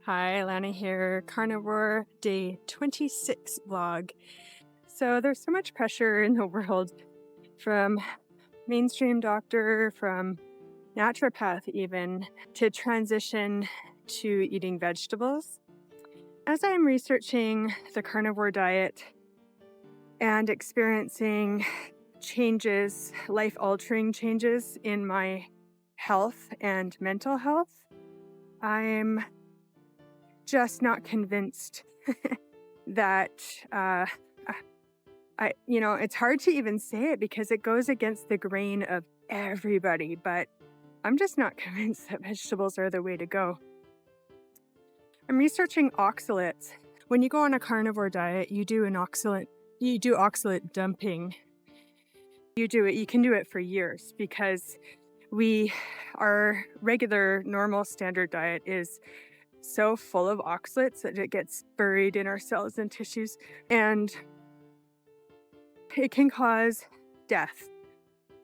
Hi, Lana here, Carnivore Day 26 vlog. So there's so much pressure in the world from mainstream doctor, from naturopath even, to transition to eating vegetables. As I'm researching the carnivore diet and experiencing changes, life-altering changes in my health and mental health, I'm just not convinced that it's hard to even say it because it goes against the grain of everybody, but I'm just not convinced that vegetables are the way to go. I'm researching oxalates. When you go on a carnivore diet, you do oxalate dumping. You can do it for years because our regular normal standard diet is so full of oxalates that it gets buried in our cells and tissues, and it can cause death.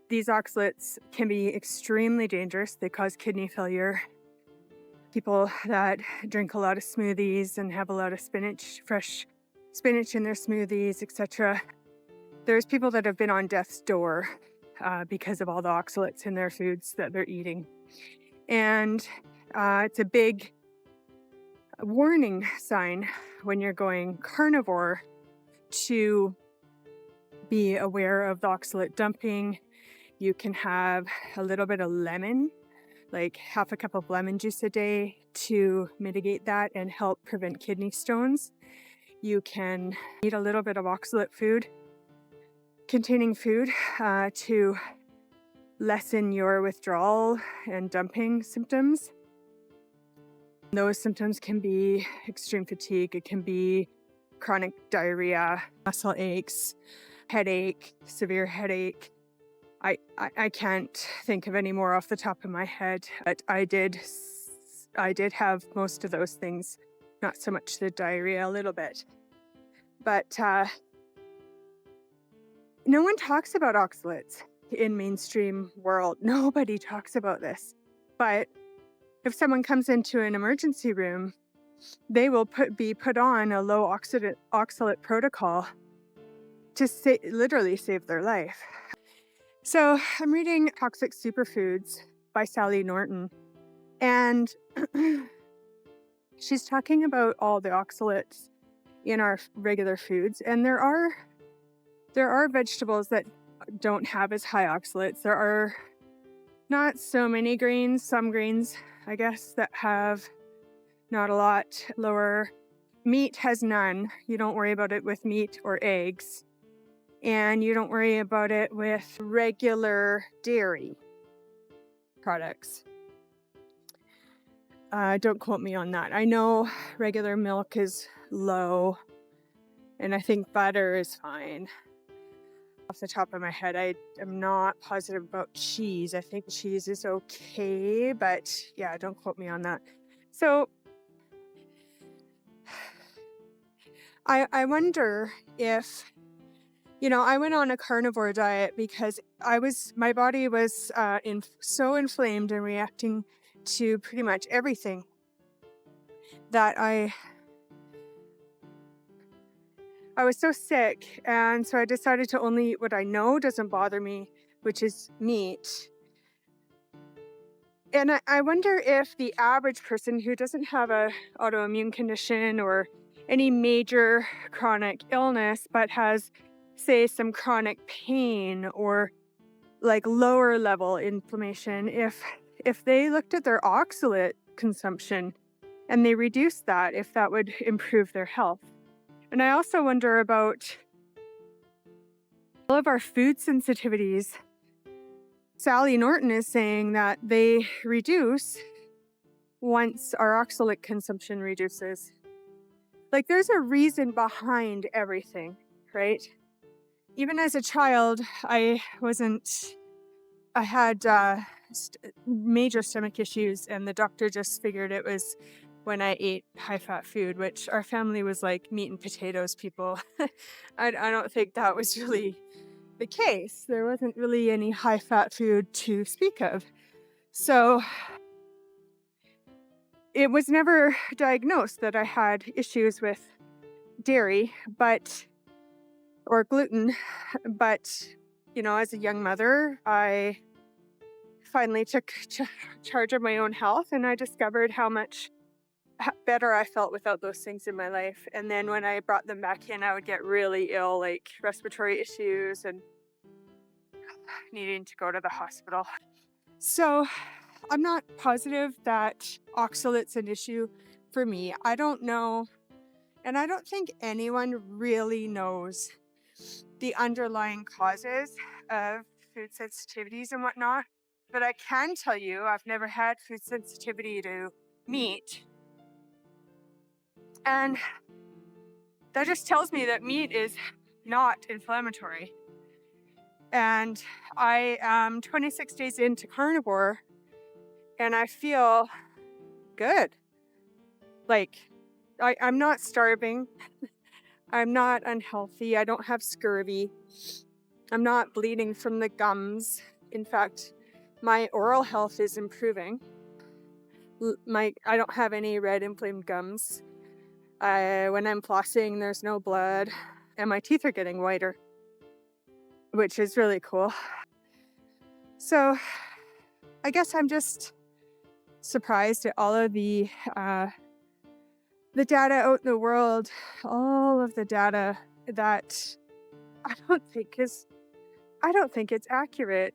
These oxalates can be extremely dangerous. They cause kidney failure. People that drink a lot of smoothies and have a lot of fresh spinach in their smoothies, etc. There's people that have been on death's door because of all the oxalates in their foods that they're eating. And it's a big warning sign when you're going carnivore to be aware of the oxalate dumping. You can have a little bit of lemon, like half a cup of lemon juice a day, to mitigate that and help prevent kidney stones. You can eat a little bit of oxalate containing food to lessen your withdrawal and dumping symptoms. Those symptoms can be extreme fatigue. It can be chronic diarrhea, muscle aches, headache, severe headache. I can't think of any more off the top of my head, but I did have most of those things, not so much the diarrhea, a little bit. But no one talks about oxalates in mainstream world. Nobody talks about this. But if someone comes into an emergency room, they will be put on a low oxalate protocol to literally save their life. So I'm reading Toxic Superfoods by Sally Norton, and she's talking about all the oxalates in our regular foods, and there are vegetables that don't have as high oxalates. There are not so many grains, some grains, I guess, that have not a lot lower. Meat has none. You don't worry about it with meat or eggs. And you don't worry about it with regular dairy products. Don't quote me on that. I know regular milk is low, and I think butter is fine. Off the top of my head, I am not positive about cheese. I think cheese is okay, but yeah, don't quote me on that. So I wonder if, I went on a carnivore diet because my body was so inflamed and reacting to pretty much everything that I was so sick, and so I decided to only eat what I know doesn't bother me, which is meat. And I wonder if the average person who doesn't have a autoimmune condition or any major chronic illness, but has, say, some chronic pain or like lower level inflammation, if they looked at their oxalate consumption and they reduced that, if that would improve their health. And I also wonder about all of our food sensitivities. Sally Norton is saying that they reduce once our oxalate consumption reduces. Like, there's a reason behind everything, right? Even as a child, I had major stomach issues, and the doctor just figured it was when I ate high-fat food, which our family was like meat and potatoes people. I don't think that was really the case. There wasn't really any high-fat food to speak of. So it was never diagnosed that I had issues with dairy, or gluten, but as a young mother, I finally took charge of my own health, and I discovered how much better I felt without those things in my life. And then when I brought them back in, I would get really ill, like respiratory issues and needing to go to the hospital. So I'm not positive that oxalate's an issue for me. I don't know, and I don't think anyone really knows the underlying causes of food sensitivities and whatnot. But I can tell you, I've never had food sensitivity to meat. And that just tells me that meat is not inflammatory. And I am 26 days into carnivore, and I feel good. Like, I'm not starving. I'm not unhealthy. I don't have scurvy. I'm not bleeding from the gums. In fact, my oral health is improving. I don't have any red inflamed gums. When I'm flossing, there's no blood, and my teeth are getting whiter, which is really cool. So I guess I'm just surprised at all of the data out in the world, all of the data that I don't think it's accurate.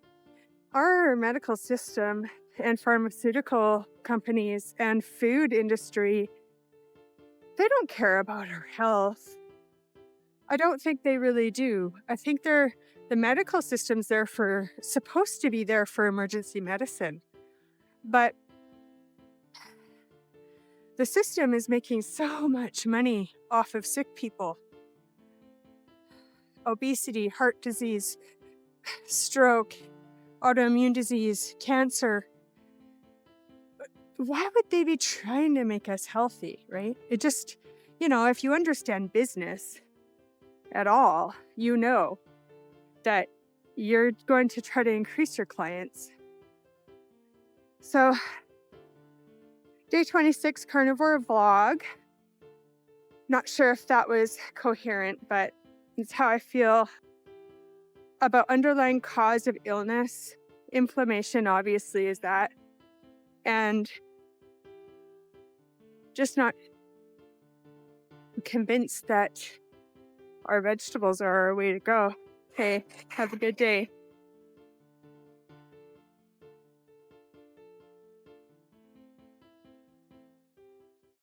Our medical system and pharmaceutical companies and food industry, they don't care about our health. I don't think they really do. I think the medical system's supposed to be there for emergency medicine. But the system is making so much money off of sick people. Obesity, heart disease, stroke, autoimmune disease, cancer. Why would they be trying to make us healthy, right? It just, if you understand business at all, you know that you're going to try to increase your clients. So, day 26 carnivore vlog. Not sure if that was coherent, but it's how I feel about underlying cause of illness. Inflammation, obviously, is that. And just not convinced that our vegetables are our way to go. Hey, have a good day.